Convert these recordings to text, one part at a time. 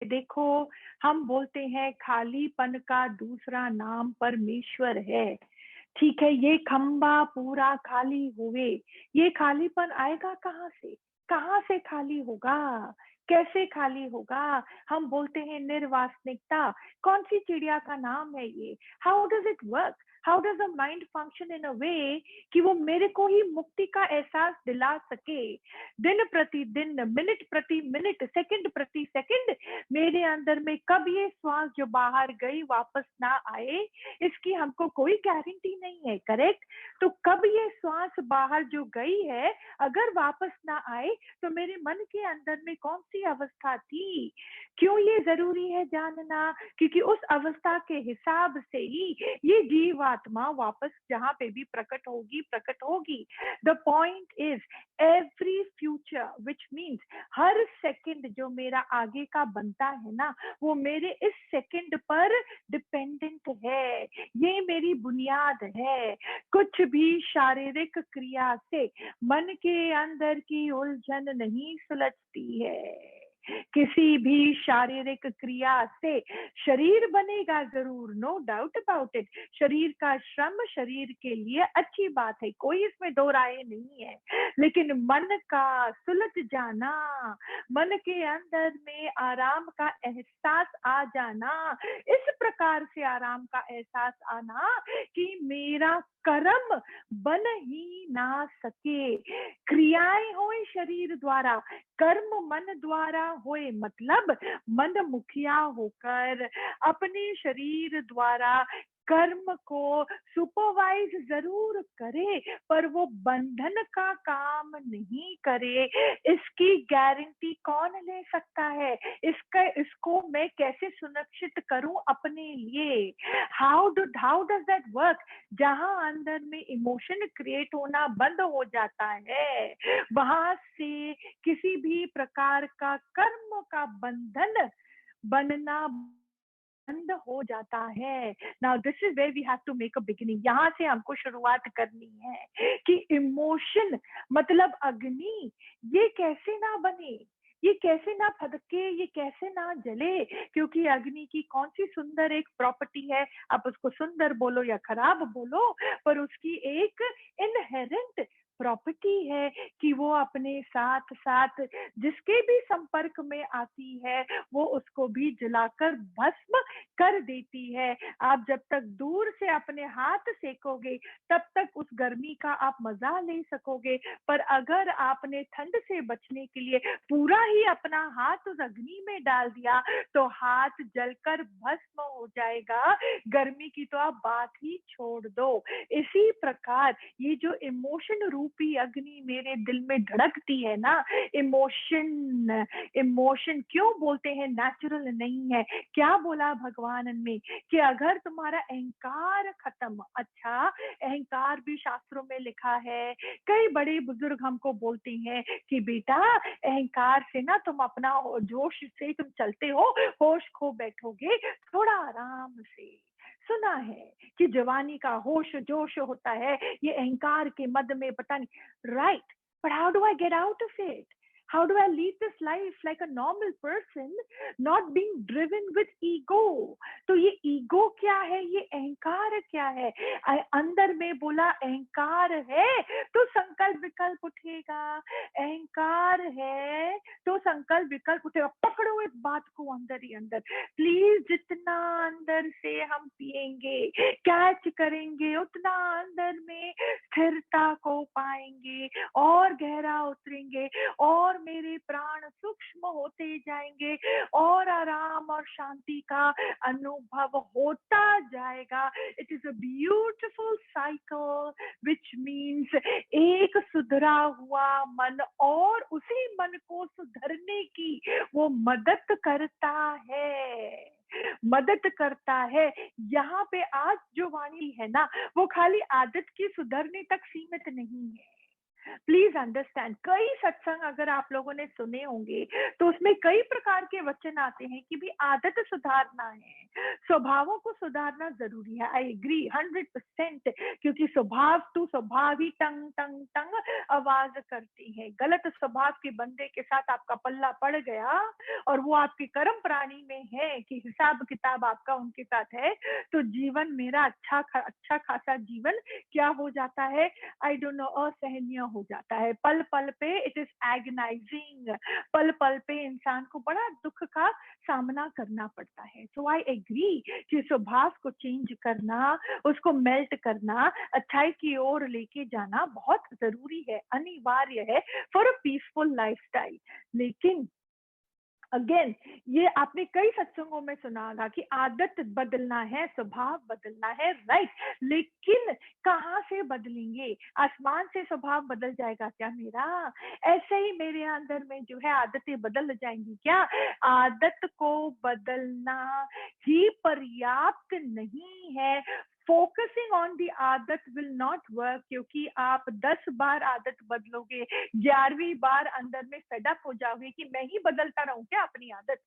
देखो, हम बोलते हैं खालीपन का दूसरा नाम परमेश्वर है। ठीक है, ये खंबा पूरा खाली हुए, ये खालीपन आएगा कहाँ से? कहाँ से खाली होगा? कैसे खाली होगा? हम बोलते हैं निर्वासनिकता। कौन सी चिड़िया का नाम है ये? How does it work? How does the mind function in a way कि वो मेरे को ही मुक्ति का एहसास दिला सके? दिन प्रति दिन, मिनट प्रति मिनट, सेकंड प्रति सेकंड मेरे अंदर में कब ये श्वास जो बाहर गई वापस ना आए, इसकी हमको कोई गारंटी नहीं है। करेक्ट? तो कब ये श्वास बाहर जो गई है अगर वापस ना आए, तो मेरे मन के अंदर में कौन सी अवस्था थी? क्यों ये जरूरी है जानना? क्योंकि उस अवस्था के हिसाब से ही ये जीवात्मा वापस जहां पे भी प्रकट होगी। The point is every future, which means her second जो मेरा आगे का बनता है ना, वो मेरे इस सेकंड पर डिपेंडेंट है। ये मेरी बुनियाद है। कुछ भी शारीरिक क्रिया से मन के अंदर की उलझन नहीं सुलझती है। किसी भी शारीरिक क्रिया से शरीर बनेगा जरूर, नो डाउट अबाउट इट। शरीर का श्रम शरीर के लिए अच्छी बात है, कोई इसमें दो राय नहीं है। लेकिन मन का सुलझ जाना, मन के अंदर में आराम का एहसास आ जाना, इस प्रकार से आराम का एहसास आना कि मेरा कर्म बन ही ना सके। क्रियाएं होए शरीर द्वारा, कर्म मन द्वारा होए, मतलब मन मुखिया होकर अपने शरीर द्वारा कर्म को सुपरवाइज जरूर करे, पर वो बंधन का काम नहीं करे। इसकी गारंटी कौन ले सकता है? इसको मैं कैसे सुनिश्चित करूं अपने लिए? How does that work? जहां अंदर में इमोशन क्रिएट होना बंद हो जाता है, वहां से किसी भी प्रकार का कर्म का बंधन बनना बंद हो जाता है। Now this is where we have to make a beginning. यहाँ से हमको शुरुआत करनी है कि इमोशन मतलब अग्नि, ये कैसे ना बने, ये कैसे ना फदके, ये कैसे ना जले। क्योंकि अग्नि की कौन सी सुंदर एक प्रॉपर्टी है, आप उसको सुंदर बोलो या खराब बोलो, पर उसकी एक इनहेरेंट प्रॉपर्टी है कि वो अपने साथ साथ जिसके भी संपर्क में आती है वो उसको भी जलाकर भस्म कर देती है। आप जब तक दूर से अपने हाथ सेकोगे तब तक उस गर्मी का आप मजा ले सकोगे, पर अगर आपने ठंड से बचने के लिए पूरा ही अपना हाथ उस अग्नि में डाल दिया तो हाथ जलकर भस्म हो जाएगा। गर्मी की तो आप बात ही छोड़ दो। इसी प्रकार ये जो इमोशन रूपी अग्नि मेरे दिल में धड़कती है ना, इमोशन, इमोशन क्यों बोलते हैं नेचुरल नहीं है? क्या बोला भगवान में कि अगर तुम्हारा अहंकार खत्म, अच्छा अहंकार भी शास्त्रों में लिखा है। कई बड़े बुजुर्ग हमको बोलते हैं कि बेटा अहंकार से ना तुम अपना जोश से तुम चलते हो, होश खो बैठोगे, थोड़ा आराम से। सुना है कि जवानी का होश जोश होता है, ये अहंकार के मद में पता नहीं। Right, but how do I get out of it? How do I lead this life like a normal person, not being driven with ego? तो ये ईगो क्या है, ये अहंकार क्या है? अंदर में बोला अहंकार है तो संकल्प विकल्प उठेगा, अहंकार है तो संकल्प विकल्प उठेगा। पकड़ो इस बात को अंदर ही अंदर प्लीज। जितना अंदर से हम पिएंगे, कैच करेंगे, उतना अंदर में स्थिरता को पाएंगे और गहरा उतरेंगे और मेरे प्राण सूक्ष्म होते जाएंगे और आराम और शांति का अनुभव होता जाएगा। It is a beautiful cycle which means एक सुधरा हुआ मन और उसी मन को सुधरने की वो मदद करता है, मदद करता है। यहाँ पे आज जो वाणी है ना, वो खाली आदत की सुधरने तक सीमित नहीं है। प्लीज अंडरस्टैंड, कई सत्संग अगर आप लोगों ने सुने होंगे तो उसमें कई प्रकार के वचन आते हैं कि भी आदत सुधारना है, स्वभावों को सुधारना जरूरी है। आई एग्री 100%, क्योंकि स्वभाव टू स्वभाव ही टंग टंग टंग आवाज करती है। गलत स्वभाव के बंदे के साथ आपका पल्ला पड़ गया और वो आपके कर्म प्राणी में है कि हिसाब किताब आपका उनके साथ है, तो जीवन मेरा अच्छा खासा जीवन क्या हो जाता है, आई डोंट नो, असहनीय हो जाता है। पल पल पे इट इज एगनाइजिंग, पल पल पे इंसान को बड़ा दुख का सामना करना पड़ता है। सो आई एग्री कि स्वभाव को चेंज करना, उसको मेल्ट करना, अच्छाई की ओर लेके जाना बहुत जरूरी है, अनिवार्य है फॉर अ पीसफुल लाइफस्टाइल। लेकिन अगेन, ये आपने कई सत्संगों में सुना होगा कि आदत बदलना है, स्वभाव बदलना है, राइट। लेकिन कहाँ से बदलेंगे? आसमान से स्वभाव बदल जाएगा क्या मेरा? ऐसे ही मेरे अंदर में जो है आदतें बदल जाएंगी क्या? आदत को बदलना ही पर्याप्त नहीं है। फोकसिंग ऑन दी आदत विल नॉट वर्क, क्योंकि आप 10 बार आदत बदलोगे, 11वीं बार अंदर में फेडअप हो जाओगे कि मैं ही बदलता रहूं क्या अपनी आदत,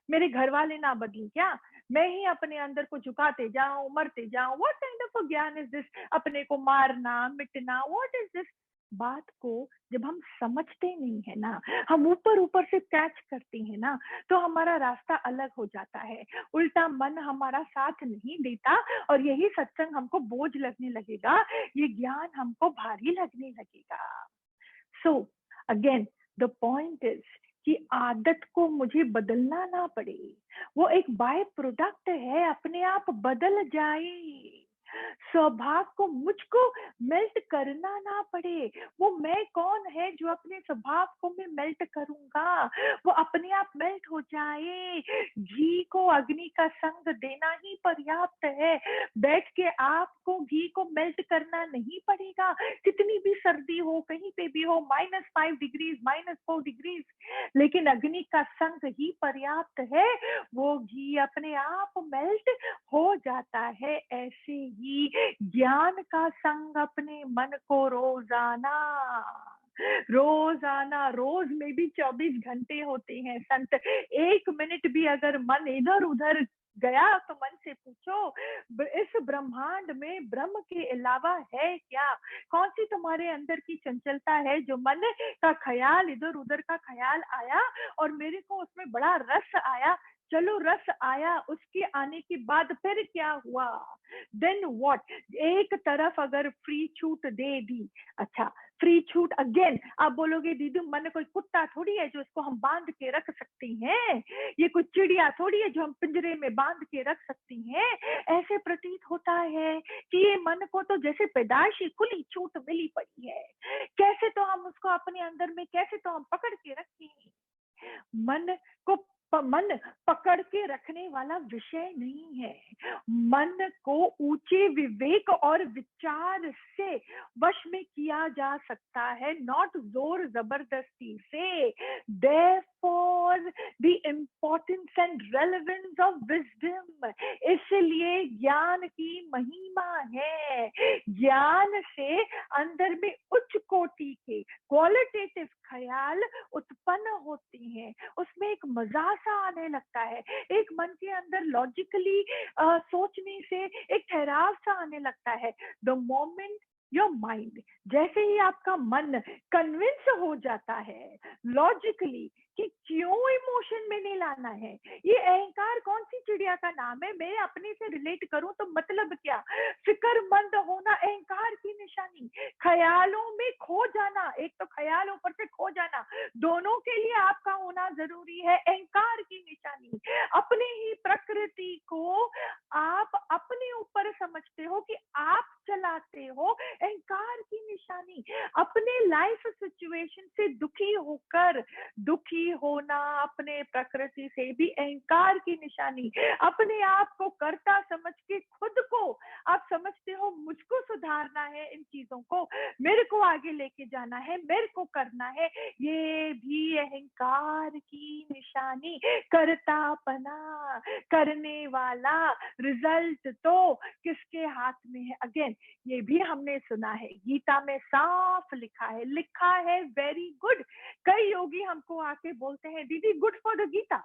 मेरे घर वाले ना बदलें क्या, मैं ही अपने अंदर को झुकाते जाऊं, मरते जाऊं। व्हाट काइंड ऑफ अ ज्ञान इज दिस? अपने को मारना मिटना, व्हाट इज दिस? बात को जब हम समझते नहीं है ना, हम ऊपर ऊपर से कैच करते हैं ना, तो हमारा रास्ता अलग हो जाता है। उल्टा मन हमारा साथ नहीं देता और यही सत्संग हमको बोझ लगने लगेगा, ये ज्ञान हमको भारी लगने लगेगा। So again the point is कि आदत को मुझे बदलना ना पड़े, वो एक बाय प्रोडक्ट है, अपने आप बदल जाए। स्वभाव को मुझको मेल्ट करना ना पड़े, वो मैं कौन है जो अपने स्वभाव को मैं मेल्ट करूंगा, वो अपने आप मेल्ट हो जाए। घी को अग्नि का संग देना ही पर्याप्त है। बैठ के आपको घी को मेल्ट करना नहीं पड़ेगा, कितनी भी सर्दी हो, कहीं पे भी हो, -5 डिग्रीज, -4 डिग्रीज, लेकिन अग्नि का संग ही पर्याप्त है, वो घी अपने आप मेल्ट हो जाता है। ऐसे ही ज्ञान का संग अपने मन को रोजाना, रोजाना, रोज में भी 24 घंटे होते हैं संत, 1 मिनट भी अगर मन इधर उधर गया तो मन से पूछो, इस ब्रह्मांड में ब्रह्म के अलावा है क्या? कौन सी तुम्हारे अंदर की चंचलता है जो मन का ख्याल, इधर उधर का ख्याल आया और मेरे को उसमें बड़ा रस आया, चलो रस आया, उसके आने के बाद फिर क्या हुआ? Then what? एक तरफ अगर फ्री छूट दे दी, अच्छा फ्री छूट, अगेन आप बोलोगे दीदी मन कोई कुत्ता थोड़ी है जो इसको हम बांध के रख सकते हैं, ये कोई चिड़िया थोड़ी है जो हम पिंजरे में बांध के रख सकती हैं। ऐसे प्रतीत होता है कि ये मन को तो जैसे पैदाइशी खुली छूट मिली पड़ी है, कैसे तो हम उसको अपने अंदर में कैसे तो हम पकड़ के रखें। मन को मन पकड़ के रखने वाला विषय नहीं है। मन को ऊंचे विवेक और विचार से वश में किया जा सकता है, नॉट जोर जबरदस्ती से। Therefore the importance and relevance of wisdom, इसलिए ज्ञान की महिमा है। ज्ञान से अंदर में उच्च कोटि के क्वालिटेटिव ख्याल उत्पन्न होते हैं, उसमें एक मजा सा आने लगता है, एक मन के अंदर लॉजिकली सोचने से एक ठहराव सा आने लगता है। द मोमेंट योर माइंड, जैसे ही आपका मन कन्विंस हो जाता है लॉजिकली कि क्यों इमोशन में नहीं लाना है, ये अहंकार कौन सी चिड़िया का नाम है, मैं अपने से रिलेट करूं तो मतलब क्या? फिक्रमंद होना अहंकार की निशानी, ख्यालों में खो जाना, एक तो ख्याल ऊपर से खो जाना, दोनों के लिए आपका होना जरूरी है, अहंकार की निशानी। अपने ही प्रकृति को आप अपने ऊपर समझते हो कि आप चलाते हो, अहंकार की निशानी। अपने लाइफ सिचुएशन से दुखी होकर, दुखी होना अपने प्रकृति से भी अहंकार की निशानी। अपने आप को कर्ता समझ के खुद को आप समझते हो मुझको सुधारना है, इन चीजों को मेरे को आगे लेके जाना है, मेरे को करना है, ये भी अहंकार की निशानी, कर्तापना। करने वाला रिजल्ट तो किसके हाथ में है। अगेन ये भी हमने सुना है, गीता में साफ लिखा है वेरी गुड। कई योगी हमको आके बोलते हैं दीदी गुड फॉर द गीता,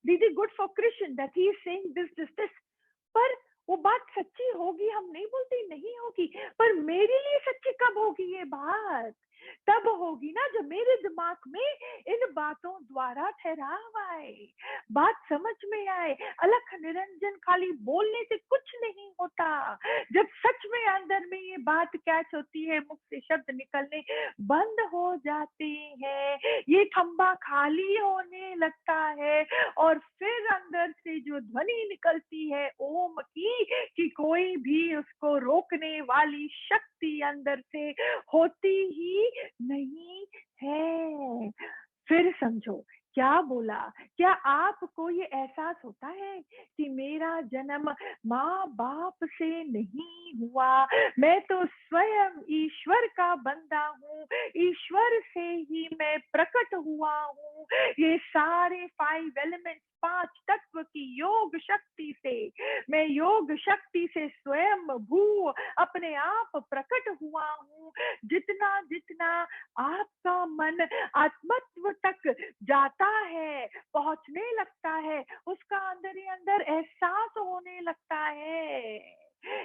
दीदी good for Krishna that he is saying this. पर वो बात सच्ची होगी, हम नहीं बोलते नहीं होगी, पर मेरे लिए सच्ची कब होगी ये बात? तब होगी ना जब मेरे दिमाग में इन बातों द्वारा ठहराव आए, बात समझ में आए। अलख निरंजन खाली बोलने से कुछ नहीं होता, जब सच में अंदर में ये बात कैच होती है, मुख से शब्द निकलने बंद हो जाते हैं, ये खंबा खाली होने लगता है, और फिर अंदर से जो ध्वनि निकलती है ओम की, कि कोई भी उसको रोकने वाली शक्ति अंदर से होती ही नहीं है। फिर समझो क्या बोला। क्या आपको ये एहसास होता है कि मेरा जन्म माँ बाप से नहीं हुआ, मैं तो स्वयं ईश्वर का बंदा हूँ, ईश्वर से ही मैं प्रकट हुआ हूँ। ये सारे 5 एलिमेंट्स, 5 तत्व की योग शक्ति से, मैं योग शक्ति से स्वयं भू अपने आप प्रकट हुआ हूँ। जितना जितना आपका मन आत्मत्व तक जाता है, पहुंचने लगता है, उसका अंदर ही अंदर एहसास होने लगता है,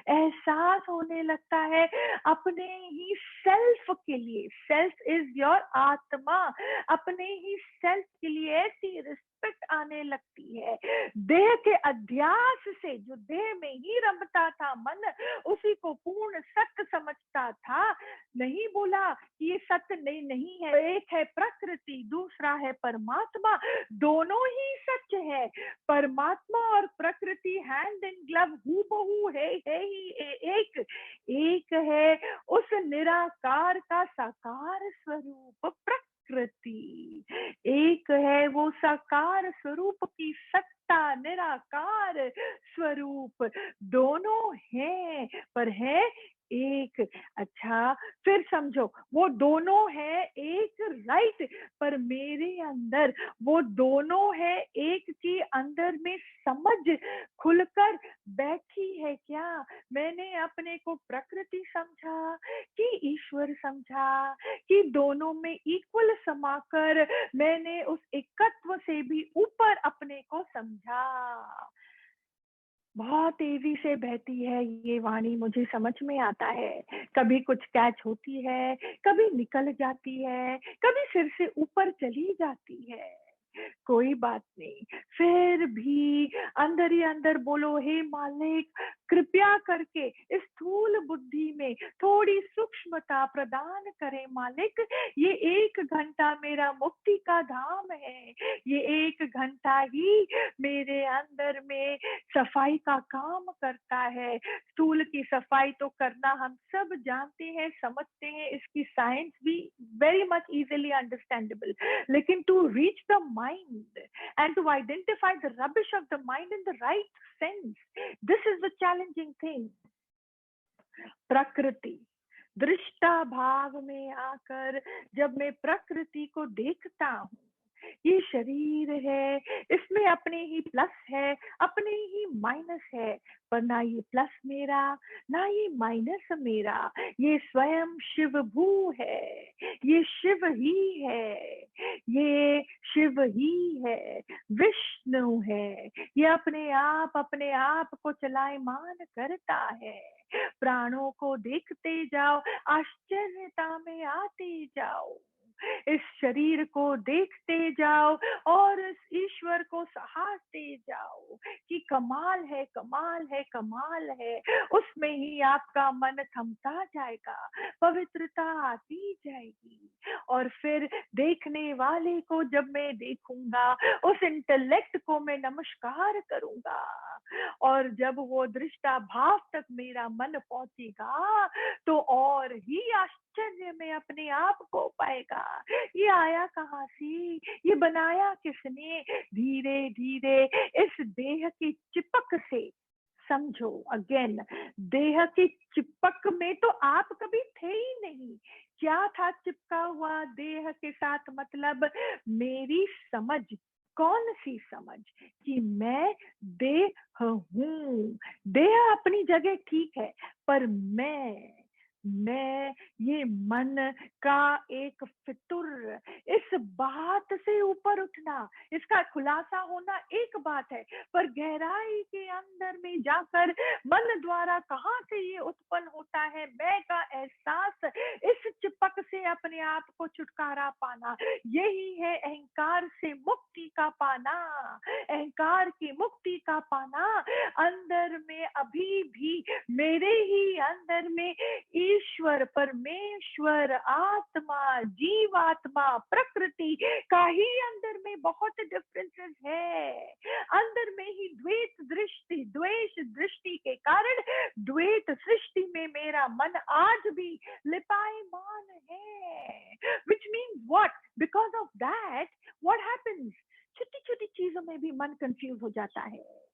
एहसास होने लगता है अपने ही सेल्फ के लिए। सेल्फ इज योर आत्मा। अपने ही सेल्फ के लिए ऐसी रिस्पेक्ट आने लगती है। देह के अध्यास से, जो देह में ही रमता था मन, उसी को पूर्ण सत्य समझता था। नहीं बोला कि ये सत्य नहीं है, एक है प्रकृति, दूसरा है परमात्मा, दोनों ही सच है। परमात्मा और प्रकृति हैंड इन ग्लव, हूबहू है ही एक है उस निराकार का साकार स्वरूप प्रकृति। एक है वो साकार स्वरूप की सत्ता, निराकार स्वरूप। दोनों हैं पर है एक। अच्छा फिर समझो, वो दोनों है एक, राइट, पर मेरे अंदर वो दोनों है एक की अंदर में समझ खुलकर बैठी है क्या? मैंने अपने को प्रकृति समझा कि ईश्वर समझा, कि दोनों में इक्वल समाकर मैंने उस एकत्व से भी ऊपर अपने को समझा। बहुत तेजी से बहती है ये वाणी, मुझे समझ में आता है। कभी कुछ कैच होती है, कभी निकल जाती है, कभी सिर से ऊपर चली जाती है। कोई बात नहीं, फिर भी अंदर ही अंदर बोलो, हे मालिक कृपया करके इस स्थूल बुद्धि में थोड़ी सूक्ष्मता प्रदान करें मालिक। ये 1 घंटा मेरा मुक्ति का धाम है, ये 1 घंटा ही मेरे अंदर में सफाई का काम करता है। स्थूल की सफाई तो करना हम सब जानते हैं, समझते हैं, इसकी साइंस भी वेरी मच इजीली अंडरस्टैंडेबल। लेकिन to reach the mind and to identify the rubbish of the mind in the right sense, this is the challenging thing. प्रकृति दृष्टा भाव में आकर जब मैं प्रकृति को देखता हूँ, ये शरीर है, इसमें अपने ही प्लस है, अपने ही माइनस है, पर ना ये प्लस मेरा, ना ये माइनस मेरा। ये स्वयं शिव भू है, ये शिव ही है, ये शिव ही है, विष्णु है। ये अपने आप को चलायमान करता है। प्राणों को देखते जाओ, आश्चर्यता में आते जाओ। इस शरीर को देखते जाओ और इस ईश्वर को सहारते जाओ कि कमाल है, कमाल है, कमाल है। उसमें ही आपका मन थमता जाएगा, पवित्रता आती जाएगी। और फिर देखने वाले को जब मैं देखूंगा, उस इंटेलेक्ट को मैं नमस्कार करूंगा, और जब वो दृष्टा भाव तक मेरा मन पहुंचेगा तो और ही आश्चर्य में अपने आप को पाएगा। ये आया कहाँ से, ये बनाया किसने? धीरे धीरे इस देह की चिपक से, समझो अगेन, देह की चिपक में तो आप कभी थे ही नहीं। क्या था चिपका हुआ देह के साथ? मतलब मेरी समझ, कौन सी समझ कि मैं देह हूं। देह अपनी जगह ठीक है, पर मैं ये मन का एक फितुर, इस बात से ऊपर उठना, इसका खुलासा होना एक बात है, पर गहराई के अंदर में जाकर मन द्वारा कहाँ से ये उत्पन्न होता है, मैं का एहसास, इस चिपक से अपने आप को छुटकारा पाना, यही है अहंकार से मुक्ति का पाना। अहंकार की मुक्ति का पाना, अंदर में अभी भी मेरे ही अंदर में ईश्वर, परमेश्वर, आत्मा, जीवात्मा, प्रकृति का ही अंदर में बहुत डिफरेंसेस है। अंदर में ही द्वेष दृष्टि के कारण द्वैत सृष्टि में मेरा मन आज भी लिपायमान है। Which means what? Because of that what happens, छोटी छोटी चीजों में भी मन कंफ्यूज हो जाता है,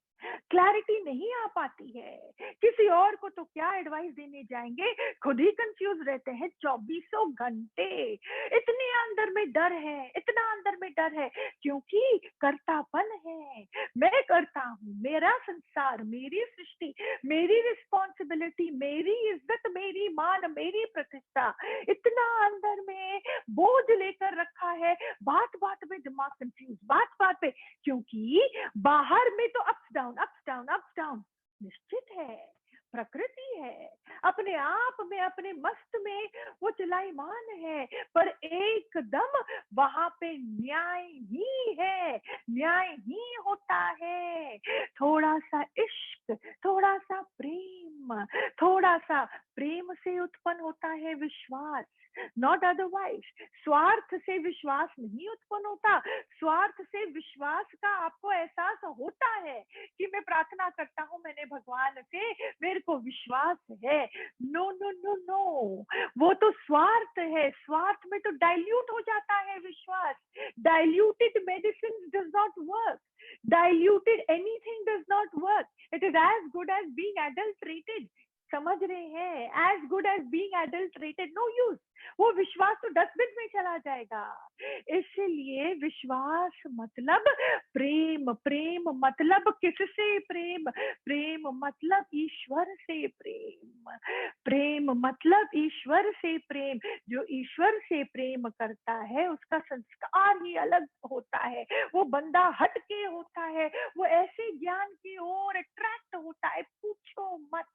क्लैरिटी नहीं आ पाती है। किसी और को तो क्या एडवाइस देने जाएंगे, खुद ही कंफ्यूज रहते हैं 24 घंटे। इतने अंदर में डर है, इतना अंदर में डर है, क्योंकि कर्तापन है। मैं करता हूं, मेरा संसार, मेरी सृष्टि, मेरी रिस्पॉन्सिबिलिटी, मेरी इज्जत, मेरी मान, मेरी प्रतिष्ठा, इतना अंदर में बोझ लेकर रखा है। बात बात में दिमाग कंफ्यूज, बात बात पे, क्योंकि बाहर में तो ups down ups down ups down निश्चित है, प्रकृति है, अपने आप में, अपने मस्त में वो चलायमान है, पर एकदम वहां पे न्याय ही है, न्याय ही होता है। थोड़ा सा इश्क, थोड़ा सा प्रेम, थोड़ा सा प्रेम से उत्पन्न होता है विश्वास, नॉट अदरवाइज। स्वार्थ से विश्वास नहीं उत्पन्न होता। स्वार्थ से विश्वास का आपको एहसास होता है कि मैं प्रार्थना करता हूं, मैंने भगवान से, मेरे को विश्वास है। नो नो नो नो, वो तो स्वार्थ है। स्वार्थ में तो डाइल्यूट हो जाता है विश्वास। Diluted medicine does not work, diluted anything does not work, it is as good as being adulterated. समझ रहे हैं? As good as being adulterated, no use. वो विश्वास तो डस्टबिन में चला जाएगा। इसलिए विश्वास मतलब प्रेम, प्रेम मतलब किससे प्रेम? प्रेम मतलब ईश्वर से प्रेम, प्रेम मतलब ईश्वर से प्रेम। जो ईश्वर से प्रेम करता है उसका संस्कार ही अलग होता है, वो बंदा हट के होता है, वो ऐसे ज्ञान की ओर अट्रैक्ट होता है, पूछो मत,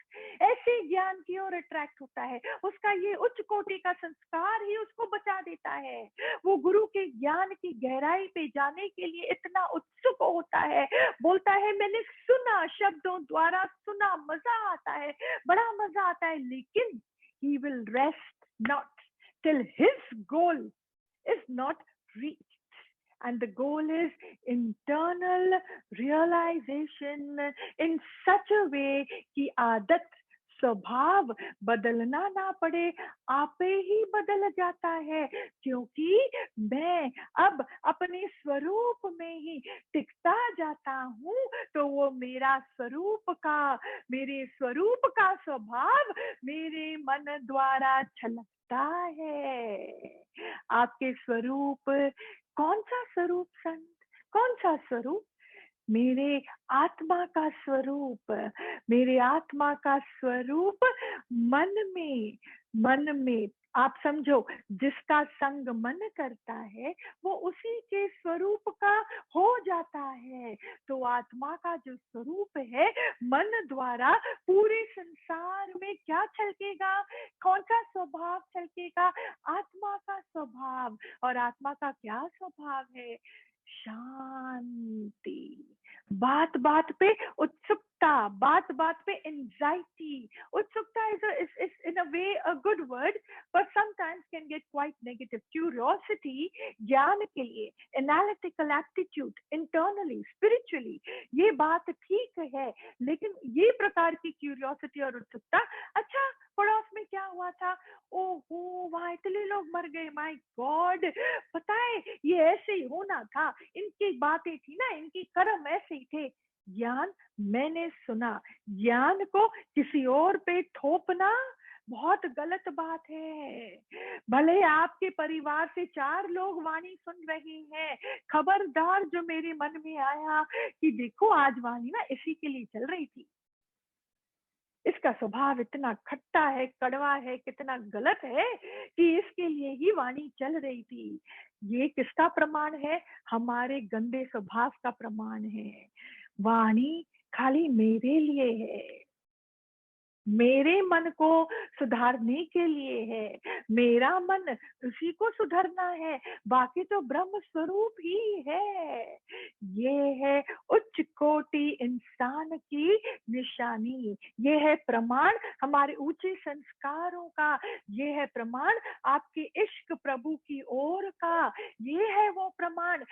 ऐसे ज्ञान की ओर अट्रैक्ट होता है। उसका ये उच्च कोटि का संस्कार ही उसको बचा देता है। वो गुरु के ज्ञान की गहराई पे जाने के लिए इतना उत्सुक होता है, बोलता है मैंने सुना, शब्दों द्वारा सुना, मजा आता है, बड़ा मजा आता है, लेकिन he will rest not till his goal is not reached, and the goal is internal realization in such a way कि आदत, स्वभाव बदलना ना पड़े, आपे ही बदल जाता है, क्योंकि मैं अब अपने स्वरूप में ही टिकता जाता हूँ। तो वो मेरा स्वरूप का, मेरे स्वरूप का स्वभाव मेरे मन द्वारा छलकता है। आपके स्वरूप, कौन सा स्वरूप संत? कौन सा स्वरूप? मेरे आत्मा का स्वरूप, मेरे आत्मा का स्वरूप मन में, मन में आप समझो, जिसका संग मन करता है वो उसी के स्वरूप का हो जाता है। तो आत्मा का जो स्वरूप है, मन द्वारा पूरे संसार में क्या छलकेगा? कौन सा स्वभाव छलकेगा? आत्मा का स्वभाव। और आत्मा का क्या स्वभाव है? शांति। बात बात पे उत्सुकता, बात बात पे एंजाइटी। उत्सुकता is in a way a good word, but sometimes can get quite negative. Curiosity ज्ञान के लिए, analytical aptitude, internally, spiritually, ये बात ठीक है, लेकिन ये प्रकार की क्यूरियोसिटी और उत्सुकता, अच्छा पड़ोस में क्या हुआ था, ओहो वहां इतने लोग मर गए, माय गॉड, पता है ये ऐसे ही होना था, इनकी बातें थी ना, इनकी कर्म ऐसे ही थे। ज्ञान मैंने सुना, ज्ञान को किसी और पे थोपना बहुत गलत बात है। भले आपके परिवार से 4 लोग वाणी सुन रहे हैं, खबरदार जो मेरे मन में आया कि देखो आज वाणी ना इसी के लिए चल रही थी। इसका स्वभाव इतना खट्टा है, कड़वा है, कितना गलत है कि इसके लिए ही वाणी चल रही थी। ये किसका प्रमाण है? हमारे गंदे स्वभाव का प्रमाण है। वाणी खाली मेरे लिए है, मेरे मन को सुधारने के लिए है। मेरा मन उसी को सुधरना है, बाकी तो ब्रह्म स्वरूप ही है। ये है उच्च कोटि इंसान की निशानी, ये है प्रमाण हमारे ऊंचे संस्कारों का, ये है प्रमाण आपके इश्क प्रभु की ओर का, ये है वो प्रमाण।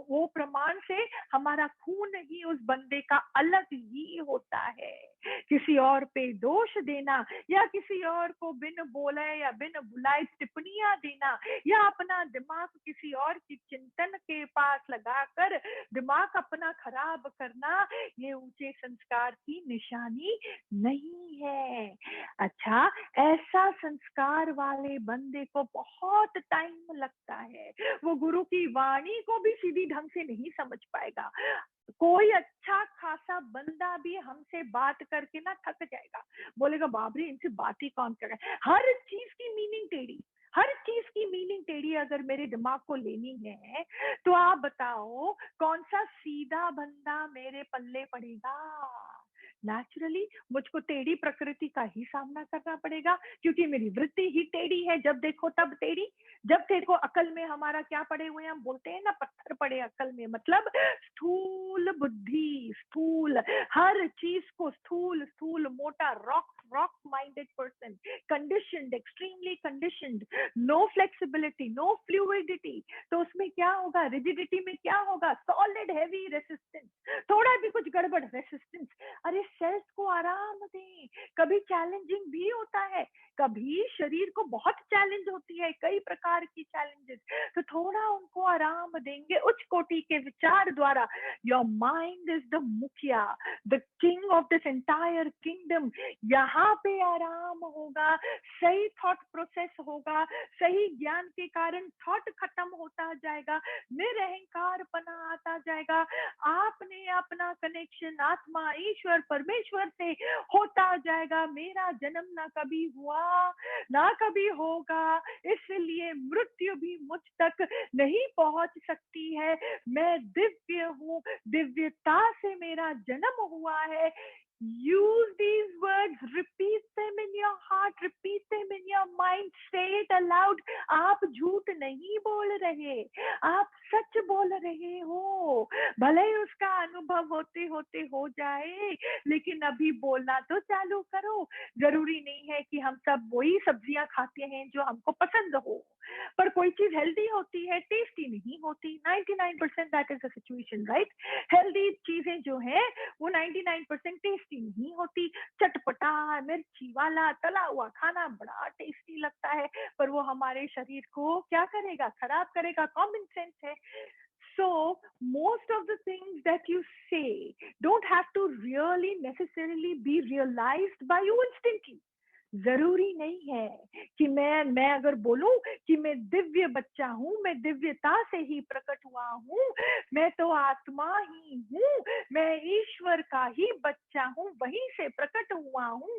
वो प्रमाण से हमारा खून ही उस बंदे का अलग ही होता है। किसी और पे दोष देना या किसी और को बिन बोले या बिन बुलाए टिप्पणियां देना या अपना दिमाग किसी और की चिंतन के पास लगाकर दिमाग अपना खराब करना, ये ऊंचे संस्कार की निशानी नहीं है। अच्छा, ऐसा संस्कार वाले बंदे को बहुत टाइम लगता है, वो गुरु की वाणी को भी सीधी ढंग से नहीं समझ पाएगा। कोई अच्छा खासा बंदा भी हमसे बात करके ना थक जाएगा, बोलेगा बाप रे इनसे बात ही कौन कर रहा है। हर चीज की मीनिंग टेढ़ी, हर चीज की मीनिंग टेढ़ी अगर मेरे दिमाग को लेनी है तो आप बताओ कौन सा सीधा बंदा मेरे पल्ले पड़ेगा। नेचुरली मुझको टेढ़ी प्रकृति का ही सामना करना पड़ेगा, क्योंकि मेरी वृत्ति ही टेढ़ी है। जब देखो तब टेढ़ी। जब देखो अकल में हमारा क्या पड़े हुए हैं, हम बोलते हैं ना पत्थर पड़े अकल में, मतलब स्थूल बुद्धि, स्थूल हर चीज को स्थूल स्थूल मोटा, rock rock minded person, conditioned, extremely conditioned, no flexibility, no fluidity. तो उसमें क्या होगा, रिजिडिटी में क्या होगा, सॉलिड हैवी रेसिस्टेंस, थोड़ा भी कुछ गड़बड़ रेसिस्टेंस। अरे सेल्स को आराम दें, कभी चैलेंजिंग भी होता है, कभी शरीर को बहुत चैलेंज होती है, कई प्रकार की चैलेंजेस, तो थोड़ा उनको आराम देंगे उच्च कोटि के विचार द्वारा। योर माइंड इज द मुखिया, the king of this entire kingdom. यहाँ पे आराम होगा, सही थॉट प्रोसेस होगा, सही ज्ञान के कारण थॉट खत्म होता जाएगा, निरहंकार पना आता जाएगा। आपने अपना कनेक्शन आत्मा ईश्वर परमेश्वर से होता जाएगा। मेरा जन्म ना कभी हुआ ना कभी होगा, इसलिए मृत्यु भी मुझ तक नहीं पहुंच सकती है। मैं दिव्य हूँ, दिव्यता से मेरा जन्म हुआ है। Use these words, repeat them in your heart, repeat them in your mind, say it aloud. आप झूठ नहीं बोल रहे, आप सच बोल रहे हो। भले ही उसका अनुभव होते होते हो जाए, लेकिन अभी बोलना तो चालू करो। जरूरी नहीं है कि हम सब वही सब्जियां खाते हैं जो हमको पसंद हो, पर कोई चीज हेल्दी होती है, टेस्टी नहीं होती। 99% that is the situation, right. Healthy चीजें जो है वो 99% टेस्टी नहीं होती। चटपटा मिर्ची वाला तला हुआ खाना बड़ा टेस्टी लगता है, पर वो हमारे शरीर को क्या करेगा, खराब करेगा। कॉमन सेंस है। So most of the things that you say don't have to really necessarily be realized by you instantly. जरूरी नहीं है कि मैं अगर बोलूं कि मैं दिव्य बच्चा हूं, मैं दिव्यता से ही प्रकट हुआ हूं, मैं तो आत्मा ही हूं, मैं ईश्वर का ही बच्चा हूं, वहीं से प्रकट हुआ हूं।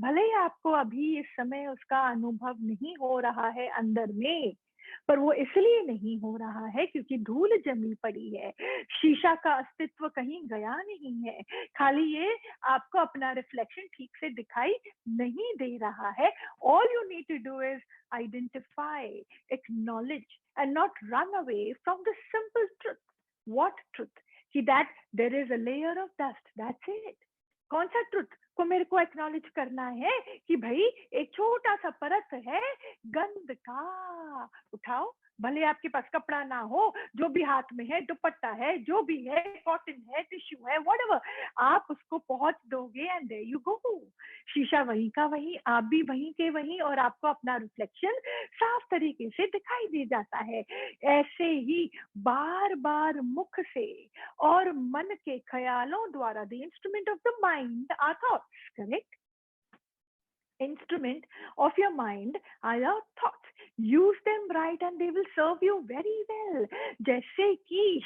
भले ही आपको अभी इस समय उसका अनुभव नहीं हो रहा है अंदर में, पर वो इसलिए नहीं हो रहा है क्योंकि धूल जमी पड़ी है। शीशा का अस्तित्व कहीं गया नहीं है, खाली ये आपको अपना रिफ्लेक्शन ठीक से दिखाई नहीं दे रहा है। All you need to do is identify, acknowledge and not run away from the simple truth. What truth? कि that there is a layer of dust, that's it. कौन सा ट्रुथ को मेरे को एक्नॉलेज करना है कि भाई एक छोटा सा परत है गंध का। उठाओ, भले आपके पास कपड़ा ना हो, जो भी हाथ में है, दुपट्टा है, जो भी है, कॉटन है, टिश्यू है, व्हाटएवर, आप उसको पहुंच दोगे एंड देयर यू गो। शीशा वहीं का वहीं, आप भी वहीं के वहीं, और आपको अपना रिफ्लेक्शन साफ तरीके से दिखाई दे जाता है। ऐसे ही बार बार मुख से और मन के ख्यालों द्वारा, the instrument of the mind are thoughts, correct. instrument of your mind are your thoughts. Use them right and they will serve you very well. जैसे कि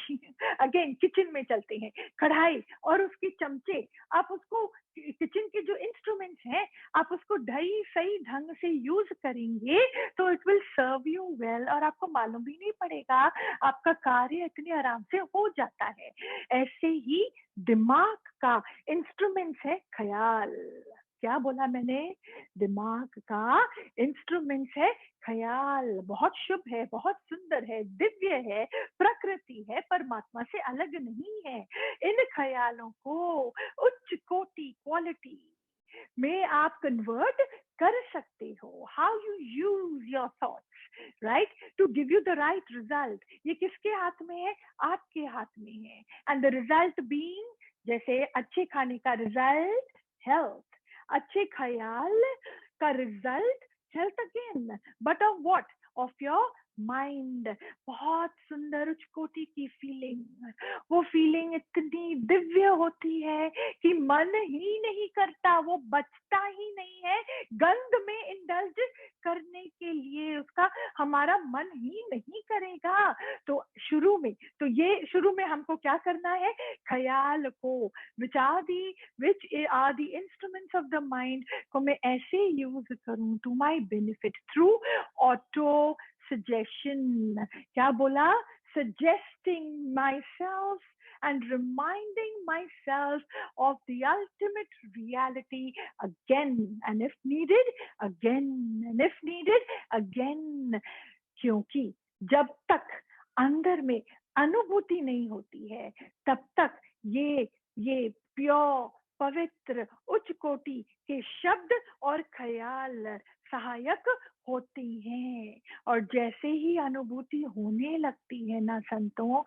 अगेन किचन में चलते हैं, कढ़ाई और उसके चमचे, आप उसको किचन के जो इंस्ट्रूमेंट्स हैं आप उसको सही ढंग से यूज करेंगे तो it will serve you well और आपको मालूम भी नहीं पड़ेगा, आपका कार्य इतने आराम से हो जाता है। ऐसे ही दिमाग का इंस्ट्रूमेंट्स है ख्याल। क्या बोला मैंने? दिमाग का इंस्ट्रूमेंट्स है ख्याल। बहुत शुभ है, बहुत सुंदर है, दिव्य है, प्रकृति है, परमात्मा से अलग नहीं है। इन ख्यालों को उच्च कोटि क्वालिटी में आप कन्वर्ट कर सकते हो। How you use your thoughts right to give you the right result. ये किसके हाथ में है? आपके हाथ में है। एंड द रिजल्ट बीइंग, जैसे अच्छे खाने का रिजल्ट हेल्थ, अच्छे ख्याल का result health again, but of what? Of your mind. बहुत सुंदर उच्च कोटि की फीलिंग, वो फीलिंग इतनी दिव्य होती है कि मन ही नहीं करता, वो बचता ही नहीं है गंध में इंडल्ज करने के लिए, उसका हमारा मन ही नहीं करेगा। तो शुरू में हमको क्या करना है? ख्याल को which are the instruments of the mind को मैं ऐसे यूज करूं to my benefit through auto suggestion। क्या बोला? Suggesting myself and reminding myself of the ultimate reality again and if needed again and if needed again। क्योंकि जब तक अंदर में अनुभूति नहीं होती है तब तक ये प्योर पवित्र उच्च कोटि के शब्द और ख्याल सहायक होती हैं। और जैसे ही अनुभूति होने लगती है ना संतों,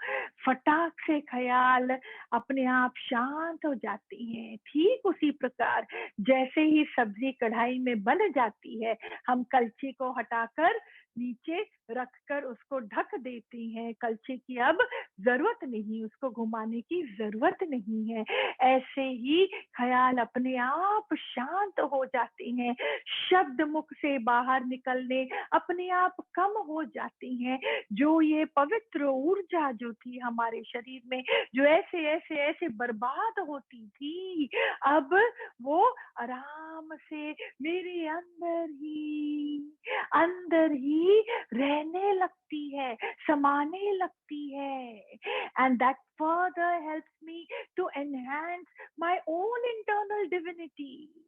फटाक से ख्याल अपने आप शांत हो जाती हैं। ठीक उसी प्रकार जैसे ही सब्जी कढ़ाई में बन जाती है, हम कलछी को हटाकर नीचे रखकर उसको ढक देती हैं। कलछी की अब जरूरत नहीं, उसको घुमाने की जरूरत नहीं है। ऐसे ही ख्याल अपने आप शांत हो जाते हैं, शब्द मुख से बाहर निकलने अपने आप कम हो जाती हैं। जो ये पवित्र ऊर्जा जो थी हमारे शरीर में, जो ऐसे ऐसे ऐसे बर्बाद होती थी, अब वो आराम से मेरे अंदर ही रहने लगती है, समाने लगती है। And that further helps me to enhance my own internal divinity.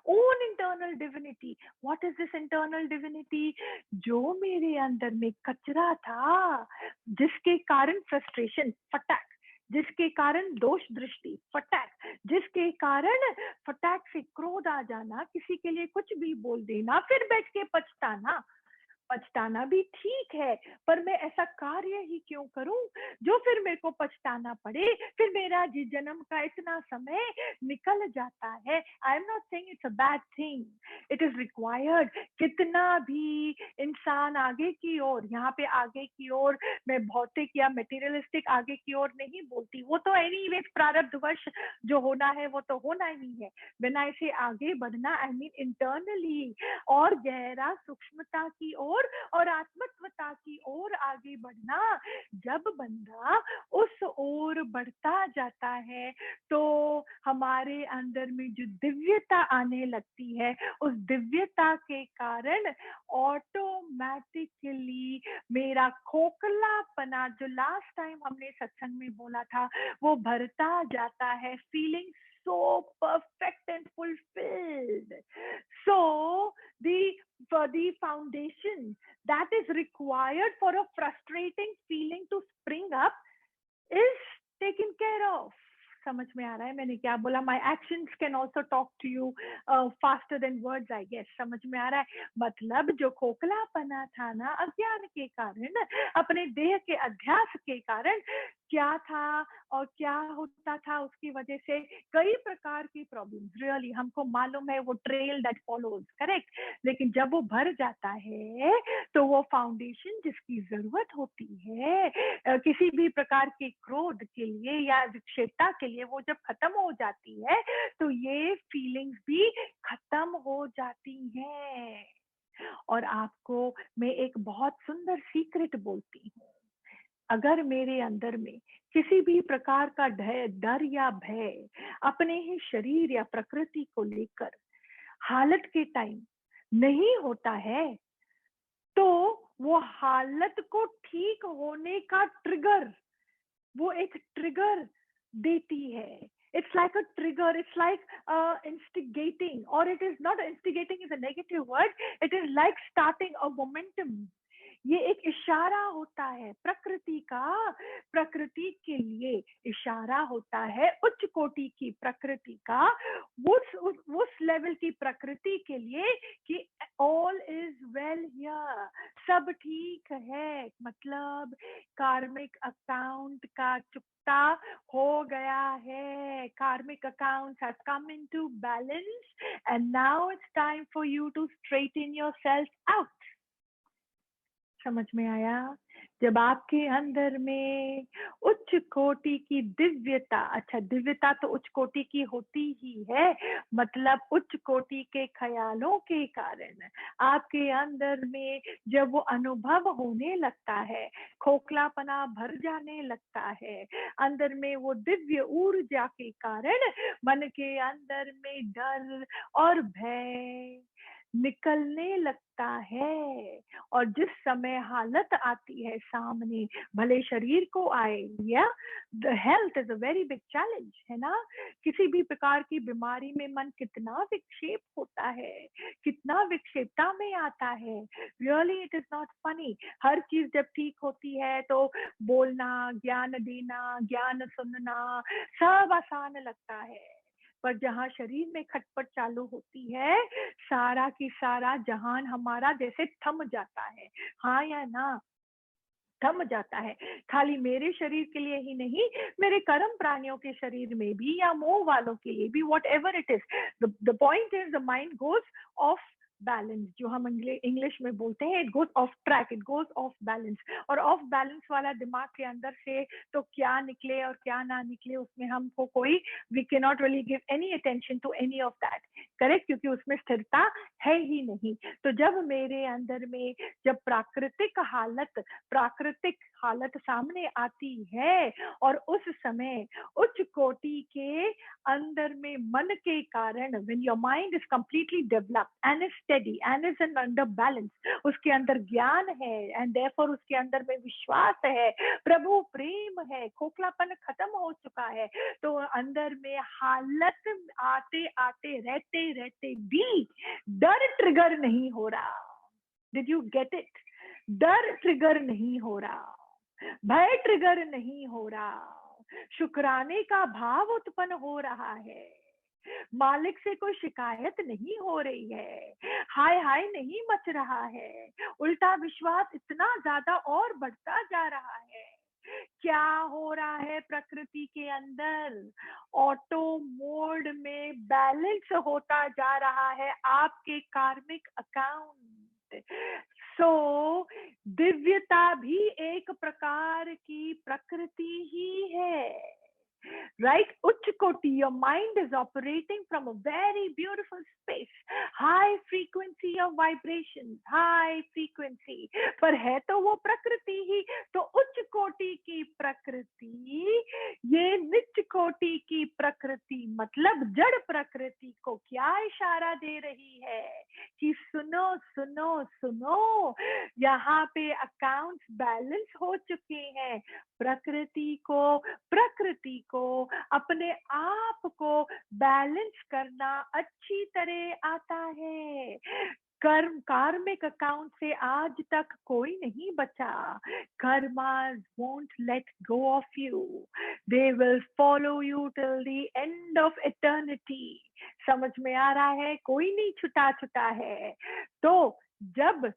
Own internal divinity, what is this internal divinity? जो मेरे अंदर में कचरा था, जिसके कारण फ्रस्ट्रेशन फटाक, जिसके कारण दोष दृष्टि फटाक, जिसके कारण फटाक से क्रोध आ जाना, किसी के लिए कुछ भी बोल देना, फिर बैठ के पछताना भी ठीक है, पर मैं ऐसा कार्य ही क्यों करूं जो फिर मेरे को पछताना पड़े, फिर मेरा जन्म का इतना समय निकल जाता है। I am not saying it's a bad thing, it is required. कितना भी इंसान आगे की ओर, यहाँ पे आगे की ओर मैं भौतिक या मटेरियलिस्टिक आगे की ओर नहीं बोलती, वो तो एनीवेज प्रारब्धवश जो होना है वो तो होना ही है। बिना इसे आगे बढ़ना, आई मीन इंटरनली और गहरा सूक्ष्मता की ओर और आत्मत्वता की ओर आगे बढ़ना। जब बंदा उस ओर बढ़ता जाता है तो हमारे अंदर में जो दिव्यता आने लगती है, उस दिव्यता के कारण ऑटोमेटिकली मेरा खोखलापना, जो लास्ट टाइम हमने सत्संग में बोला था, वो भरता जाता है, feeling so perfect and fulfilled। So for the foundation that is required for a frustrating feeling to spring up is taken care of। समझ में आ रहा है मैंने क्या बोला? My actions can also talk to you faster than words, I guess. समझ में आ रहा है? मतलब जो खोखलापना था ना अज्ञान के कारण, अपने देह के अध्यास के कारण, क्या था और क्या होता था, उसकी वजह से कई प्रकार की प्रॉब्लम्स, रियली हमको मालूम है वो ट्रेल दैट फॉलोज, करेक्ट। लेकिन जब वो भर जाता है तो वो फाउंडेशन जिसकी जरूरत होती है किसी भी प्रकार के क्रोध के लिए या विक्षेपता के लिए, वो जब खत्म हो जाती है तो ये फीलिंग्स भी खत्म हो जाती हैं। और आपको मैं एक बहुत सुंदर सीक्रेट बोलती हूँ, अगर मेरे अंदर में किसी भी प्रकार का डर या भय अपने ही शरीर या प्रकृति को लेकर हालत के टाइम नहीं होता है, तो वो हालत को ठीक होने का ट्रिगर, वो एक ट्रिगर देती है। It's like a trigger, it's like instigating, or it is not, instigating is a negative word, it is like starting a momentum. ये एक इशारा होता है प्रकृति का, प्रकृति के लिए इशारा होता है, उच्च कोटि की प्रकृति का, उस लेवल की प्रकृति के लिए कि ऑल इज वेल हियर, सब ठीक है, मतलब कार्मिक अकाउंट का चुकता हो गया है, karmic accounts have come into balance and now it's time for you to straighten yourself out. समझ में आया? जब आपके अंदर में उच्च कोटि की दिव्यता, अच्छा दिव्यता तो उच्च कोटि की होती ही है, मतलब उच्च कोटि के ख्यालों के कारण आपके अंदर में जब वो अनुभव होने लगता है, खोखलापना भर जाने लगता है, अंदर में वो दिव्य ऊर्जा के कारण मन के अंदर में डर और भय निकलने लगता है। और जिस समय हालत आती है सामने, भले शरीर को आए, या the health is a very big challenge, है ना? किसी भी प्रकार की बीमारी में मन कितना विक्षेप होता है, कितना विक्षेपता में आता है, really it is not funny. हर चीज जब ठीक होती है तो बोलना, ज्ञान देना, ज्ञान सुनना सब आसान लगता है, पर जहाँ शरीर में खटपट चालू होती है, सारा की सारा जहान हमारा जैसे थम जाता है। हाँ या ना? थम जाता है। खाली मेरे शरीर के लिए ही नहीं, मेरे कर्म प्राणियों के शरीर में भी या मोह वालों के लिए भी, what ever it is, the point is the mind goes off balance, जो हम इंग्लिश में बोलते हैं, it goes off track, it goes off balance. और ऑफ बैलेंस वाला दिमाग के अंदर से तो क्या निकले और क्या ना निकले, उसमें हमको कोई, we can not really give any attention to any of that, correct, क्योंकि उसमें स्थिरता है ही नहीं। तो जब मेरे अंदर में जब प्राकृतिक हालत सामने आती है, और उस समय उच्च कोटि के अंदर में मन के कारण, when your mind is completely developed and is steady and is in under balance, उसके अंदर ज्ञान है and therefore उसके अंदर में विश्वास है, प्रभु प्रेम है, खोखलापन खत्म हो चुका है, तो अंदर में हालत आते आते रहते रहते भी डर ट्रिगर नहीं हो रहा। Did you get it? डर ट्रिगर नहीं हो रहा, भय ट्रिगर नहीं हो रहा, शुक्राने का भाव उत्पन्न हो रहा है, मालिक से कोई शिकायत नहीं हो रही है, हाय हाय नहीं मच रहा है, उल्टा विश्वास इतना ज्यादा और बढ़ता जा रहा है। क्या हो रहा है प्रकृति के अंदर? ऑटो मोड में बैलेंस होता जा रहा है आपके कार्मिक अकाउंट। सो दिव्यता भी एक प्रकार की प्रकृति ही है, right? उच्च कोटि, your mind is operating from a very beautiful space, high frequency of vibrations, high frequency, पर है तो वो प्रकृति ही। तो उच्च कोटि की प्रकृति, ये निच्च कोटि की प्रकृति, मतलब जड़ प्रकृति को क्या इशारा दे रही है कि सुनो सुनो सुनो, यहाँ पे अकाउंट्स बैलेंस हो चुके हैं। प्रकृति को अपने आप को बैलेंस करना अच्छी तरह आता है। कार्मिक अकाउंट से आज तक कोई नहीं बचा। Karmas won't let go of you, they will follow you till the end of eternity। समझ में आ रहा है? कोई नहीं छुटा है। तो जब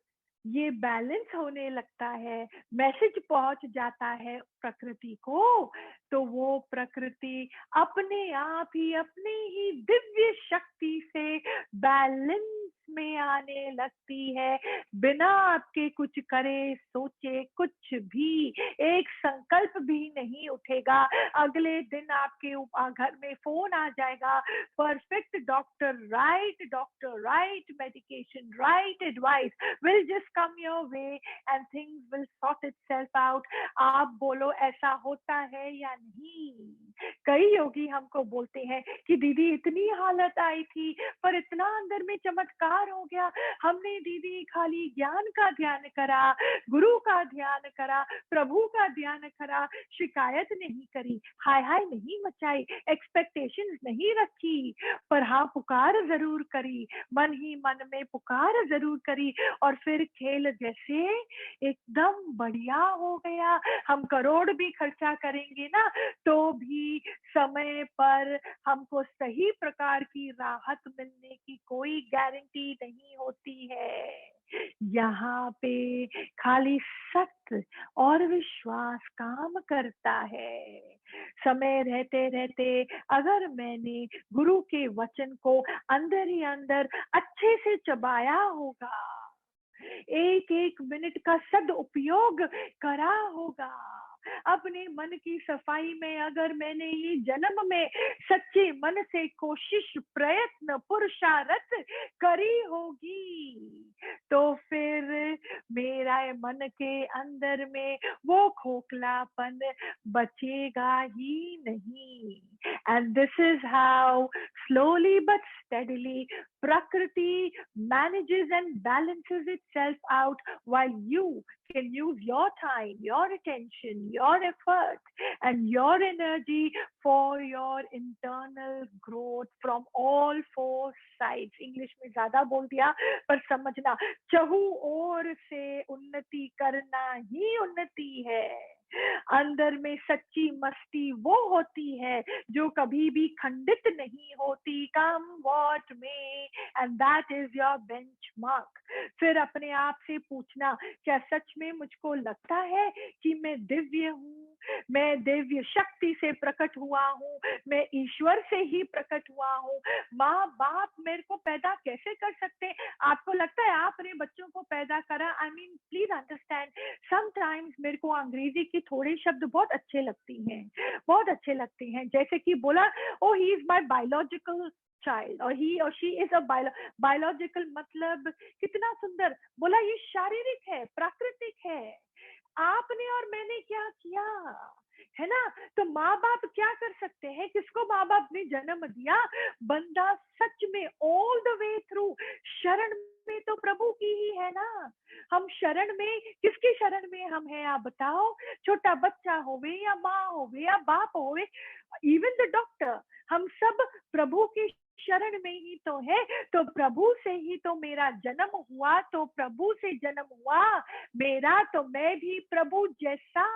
ये बैलेंस होने लगता है, मैसेज पहुंच जाता है प्रकृति को, तो वो प्रकृति अपने आप ही अपनी ही दिव्य शक्ति से बैलेंस में आने लगती है, बिना आपके कुछ करे सोचे कुछ भी, एक संकल्प भी नहीं उठेगा। अगले दिन आपके घर में फोन आ जाएगा, perfect doctor right medication, right advice will just come your way and things will sort itself out। आप बोलो ऐसा होता है या नहीं? कई योगी हमको बोलते हैं कि दीदी इतनी हालत आई थी, पर इतना अंदर में चमत्कार हो गया, हमने दीदी खाली ज्ञान का ध्यान करा, गुरु का ध्यान करा, प्रभु का ध्यान करा, शिकायत नहीं करी, हाय हाय नहीं मचाई, एक्सपेक्टेशंस नहीं रखी, पर हाँ पुकार जरूर करी, मन ही मन में पुकार जरूर करी, और फिर खेल जैसे एकदम बढ़िया हो गया। हम करोड़ भी खर्चा करेंगे ना, तो भी समय पर हमको सही प्रकार की राहत मिलने की कोई गारंटी नहीं होती है। यहाँ पे खाली सत्य और विश्वास काम करता है। समय रहते रहते अगर मैंने गुरु के वचन को अंदर ही अंदर अच्छे से चबाया होगा, एक एक मिनट का सदुपयोग करा होगा, अपने मन की सफाई में अगर मैंने ये जन्म में सच्चे मन से कोशिश प्रयत्न पुरुषार्थ करी होगी, तो फिर मेरा मन के अंदर में वो खोखलापन बचेगा ही नहीं। And this is how slowly but steadily Prakriti manages and balances itself out, while you can use your time, your attention, your effort, and your energy for your internal growth from all four sides। English में ज्यादा बोल दिया, पर समझना, चहु ओर से उन्नति करना ही उन्नति है। अंदर में सच्ची मस्ती वो होती है जो कभी भी खंडित नहीं होती, कम वॉट में, and that is your benchmark. फिर अपने आप से पूछना, क्या सच में मुझको लगता है कि मैं दिव्य हूँ, मैं दिव्य शक्ति से प्रकट हुआ हूँ, मैं ईश्वर से ही प्रकट हुआ हूँ। माँ बाप मेरे को पैदा कैसे कर सकते हैं? आपको लगता है आपने बच्चों को पैदा करा? I mean please understand, sometimes मेरे को अंग्रेजी के थोड़े शब्द बहुत अच्छे लगते हैं, बहुत अच्छे लगते हैं, जैसे कि बोला, oh he is my biological child, और ही और शी इज अ बायोलॉजिकल, मतलब कितना सुंदर बोला, ये शारीरिक है, प्राकृतिक है। आपने और मैंने क्या किया है ना? तो माँ बाप क्या कर सकते हैं? किसको माँ बाप ने जन्म दिया? बंदा सच में ऑल द वे थ्रू शरण में तो प्रभु की ही है ना। हम शरण में, किसकी शरण में हम हैं आप बताओ? छोटा बच्चा होवे या माँ होवे या बाप होवे, इवन द डॉक्टर, हम सब प्रभु की शरण में ही तो है। तो प्रभु से ही तो मेरा जन्म हुआ, तो प्रभु से जन्म हुआ मेरा, तो मैं भी प्रभु जैसा,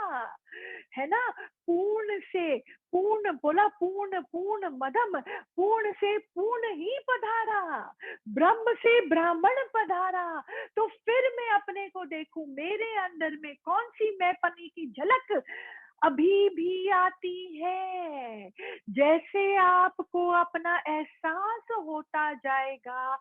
है ना? पूर्ण से पूर्ण बोला, पूर्ण पूर्ण मदम, पूर्ण से पूर्ण ही पधारा, ब्रह्म से ब्राह्मण पधारा। तो फिर मैं अपने को देखूं, मेरे अंदर में कौन सी मैंपनी की झलक अभी भी आती है। जैसे आपको अपना एहसास होता जाएगा,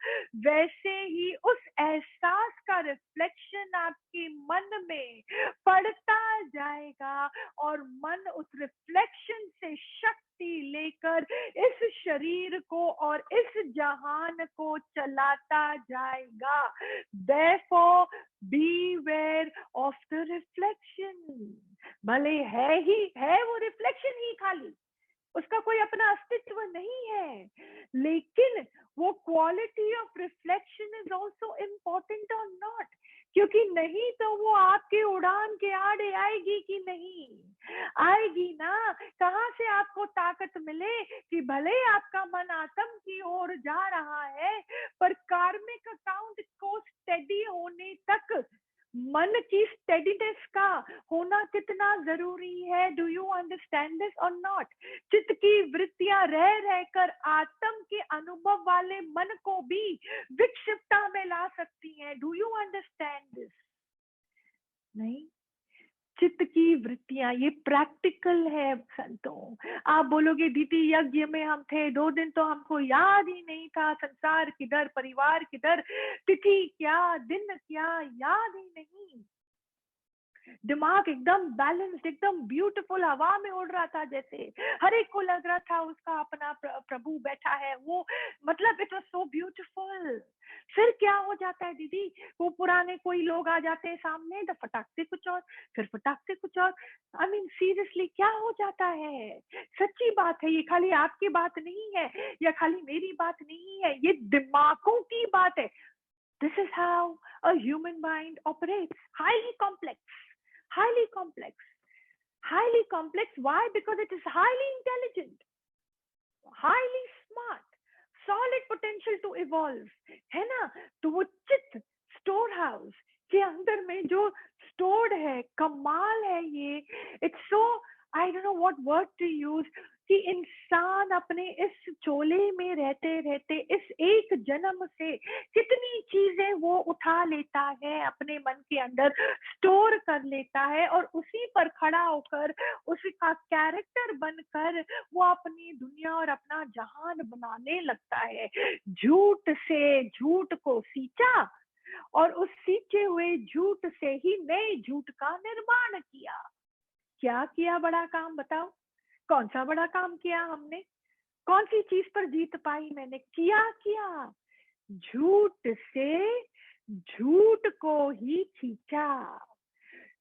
वैसे ही उस एहसास का रिफ्लेक्शन आपके मन में पड़ता जाएगा, और मन उस रिफ्लेक्शन से शक्ति लेकर इस शरीर को और इस जहान को चलाता जाएगा। Therefore, beware of the reflection। भले है वो रिफ्लेक्शन ही खाली, उसका कोई अपना अस्तित्व नहीं है, लेकिन वो quality of reflection is also important और नॉट, क्योंकि नहीं तो वो आपके उड़ान के आड़े आएगी कि नहीं आएगी ना। कहाँ से आपको ताकत मिले कि भले आपका मन आत्म की ओर जा रहा है, पर कार्मिक अकाउंट को स्टेडी होने तक मन की स्टेडीनेस का होना कितना जरूरी है. डू यू अंडरस्टैंड दिस और नॉट? चित्त की वृत्तियां रह रहकर आत्म के अनुभव वाले मन को भी विक्षिप्तता में ला सकती हैं. Do you understand this? नहीं. चित्त की वृत्तियां, ये प्रैक्टिकल है संतों. आप बोलोगे दीदी यज्ञ में हम थे 2 दिन तो हमको याद ही नहीं था, संसार किधर, परिवार किधर, तिथि क्या, दिन क्या, याद ही नहीं. दिमाग एकदम बैलेंस्ड, एकदम ब्यूटीफुल, हवा में उड़ रहा था जैसे. हर एक को लग रहा था उसका अपना प्रभु बैठा है. वो मतलब इट वाज सो ब्यूटीफुल. फिर क्या हो जाता है दीदी, वो पुराने कोई लोग आ जाते हैं सामने, तो फटाक से कुछ और, फिर फटाक से कुछ और. आई मीन सीरियसली क्या हो जाता है? सच्ची बात है, ये खाली आपकी बात नहीं है या खाली मेरी बात नहीं है, ये दिमागों की बात है. This is how a human mind operates. Highly complex. Highly complex. Highly complex. Why? Because it is highly intelligent, highly smart, solid potential to evolve. है ना? तो वो चित्त स्टोर हाउस के अंदर में जो स्टोर्ड है, कमाल है ये. It's so, I don't know what word to use, कि इंसान अपने इस चोले में रहते रहते इस एक जन्म से कितनी चीजें वो उठा लेता है, अपने मन के अंदर स्टोर कर लेता है, और उसी पर खड़ा होकर उसका कैरेक्टर बनकर वो अपनी दुनिया और अपना जहान बनाने लगता है. झूठ से झूठ को सींचा और उस सींचे हुए झूठ से ही नए झूठ का निर्माण किया. क्या किया बड़ा काम, बताओ? कौन सा बड़ा काम किया हमने? कौन सी चीज पर जीत पाई मैंने? किया झूठ से झूठ को ही खींचा.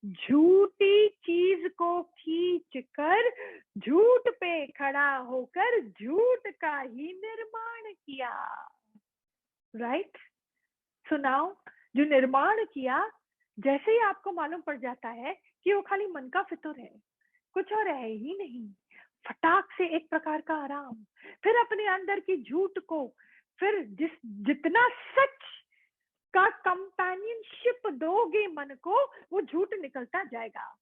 झूठी चीज को खींच कर झूठ पे खड़ा होकर झूठ का ही निर्माण किया. राइट? सुनाओ. जो निर्माण किया, जैसे ही आपको मालूम पड़ जाता है कि वो खाली मन का फितूर है, कुछ और है ही नहीं, फटाक से एक प्रकार का आराम. फिर अपने अंदर की झूठ को, फिर जितना सच का कंपेनियनशिप दोगे मन को, वो झूठ निकलता जाएगा.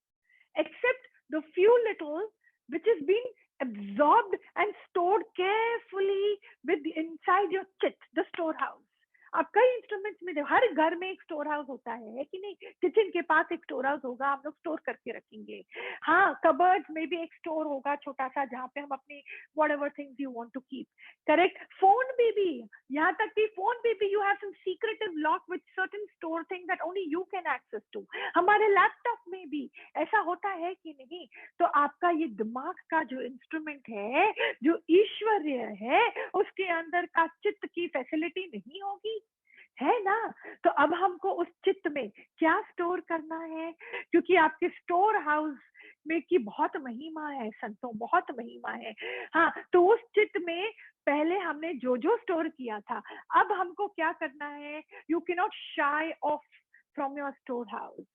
Except the few little which is being absorbed and stored carefully with inside your chit, the storehouse. आप कई इंस्ट्रूमेंट्स में देखो, हर घर में एक स्टोर हाउस होता है कि नहीं? किचन के पास एक स्टोर हाउस होगा, हम लोग स्टोर करके रखेंगे. हाँ, कबर्ड में भी एक स्टोर होगा छोटा सा, जहाँ पे हम अपने whatever things you want to keep. Correct? Phone में भी, यहाँ तक कि फोन में भी you have some secretive lock with certain store things that only you can access to. हमारे लैपटॉप में भी ऐसा होता है कि नहीं? तो आपका ये दिमाग का जो इंस्ट्रूमेंट है, जो ईश्वरीय है, उसके अंदर का चित्त की फैसिलिटी नहीं होगी, है ना? तो अब हमको उस चित्त में क्या स्टोर करना है? क्योंकि आपके स्टोर हाउस में की बहुत महिमा है संतों, बहुत महिमा है. हाँ, तो उस चित्त में पहले हमने जो जो स्टोर किया था, अब हमको क्या करना है? यू कैन नॉट शाई of from your store house.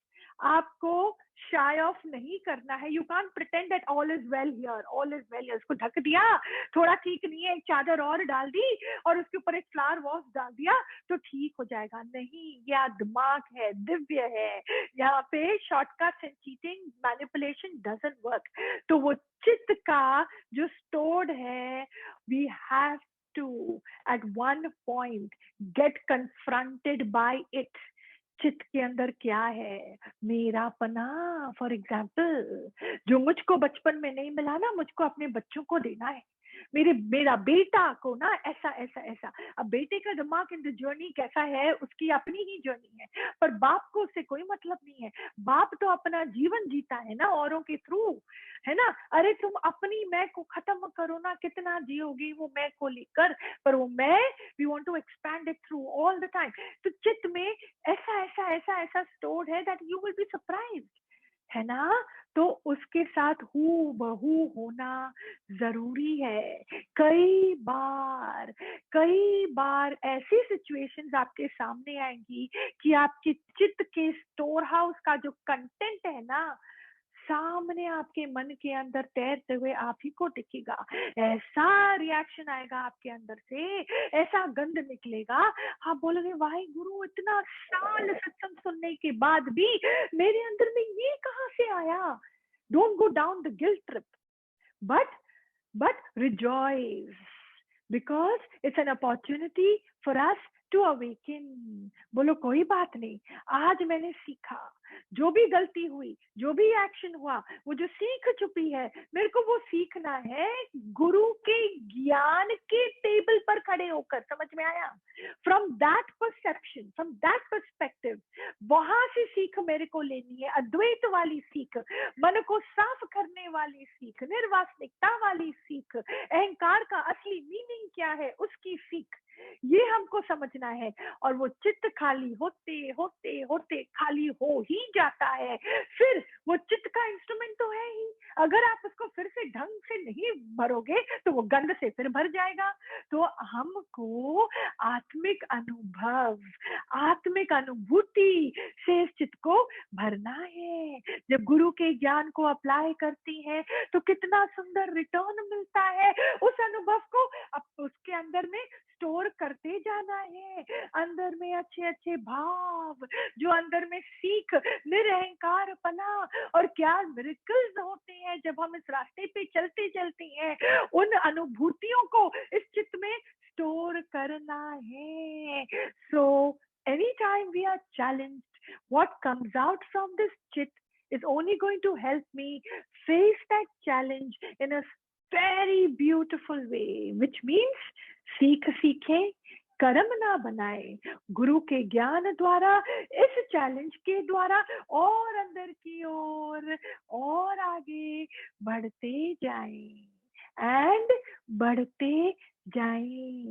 आपको शाई ऑफ नहीं करना है. You can't pretend that all is well here, all is well here. उसको ढक दिया, थोड़ा ठीक नहीं है, एक चादर और डाल दी और उसके ऊपर एक फ्लावर वॉश डाल दिया तो ठीक हो जाएगा. नहीं, यह दिमाग है, दिव्य है. यहाँ पे shortcuts and cheating, manipulation doesn't work. तो वो चित्त का जो स्टोर्ड है, we have to at one point get confronted by it. चित्त के अंदर क्या है? मेरा पना. फॉर एग्जाम्पल, जो मुझको बचपन में नहीं मिला ना, मुझको अपने बच्चों को देना है. मेरा बेटा को ना ऐसा ऐसा ऐसा. अब बेटे का दिमाग इन द जर्नी कैसा है, उसकी अपनी ही जर्नी है, पर बाप को उससे कोई मतलब नहीं है. बाप तो अपना जीवन जीता है ना औरों के थ्रू, है ना? अरे तुम अपनी मैं को खत्म करो ना, कितना जियोगी वो मैं को लेकर, पर वो मैं, we want to expand it through all the time. तो चित्त में ऐसा ऐसा ऐसा ऐसा स्टोर्ड है that you will be surprised, है ना? तो उसके साथ हू बहू होना जरूरी है. कई बार ऐसी सिचुएशंस आपके सामने आएंगी कि आपके चित्त के स्टोर हाउस का जो कंटेंट है ना, सामने आपके मन के अंदर तैरते हुए आप ही को दिखेगा। ऐसा रिएक्शन आएगा आपके अंदर से, ऐसा गंध निकलेगा, आप बोलोगे वाहे गुरु इतना साल सत्संग सुनने के बाद भी मेरे अंदर में ये कहाँ से आया। Don't go down the guilt trip, but rejoice because it's an opportunity for us to awaken। बोलो कोई बात नहीं, आज मैंने सीखा, जो भी गलती हुई, जो भी एक्शन हुआ, वो जो सीख चुकी है, मेरे को वो सीखना है गुरु के ज्ञान के टेबल पर खड़े होकर। समझ में आया? From that perception, from that perspective, वहां से सीख मेरे को लेनी है। अद्वैत वाली सीख, मन को साफ करने वाली सीख, निर्वासनिकता वाली सीख, अहंकार का असली मीनिंग क्या है उसकी सीख, ये हमको समझना है। और वो चित्त खाली होते होते होते खाली हो ही जाता है। फिर वो चित्त का इंस्ट्रूमेंट तो है ही, अगर आप उसको फिर से ढंग से नहीं भरोगे तो वो गंद से फिर भर जाएगा। तो हमको आत्मिक अनुभव, आत्मिक अनुभूति से इस चित्त को भरना है। जब गुरु के ज्ञान को अप्लाई करती है तो कितना सुंदर रिटर्न मिलता है। उस अनुभव को अब उसके अंदर में स्टोर करते जाना है। अंदर में अच्छे अच्छे भाव, जो अंदर में सीख, निरहंकार पना, और क्या मिरेकल्स होते हैं जब हम इस रास्ते पे चलते चलते हैं। उन अनुभूतियों को इस चित्त में स्टोर करना है। सो anytime we are challenged, what comes out from this chit is only going to help me face that challenge in a very beautiful way, which means सीख सीखे, कर्म ना बनाए, गुरु के ज्ञान द्वारा, इस चैलेंज के द्वारा और अंदर की ओर और आगे बढ़ते जाएं एंड बढ़ते जाएं।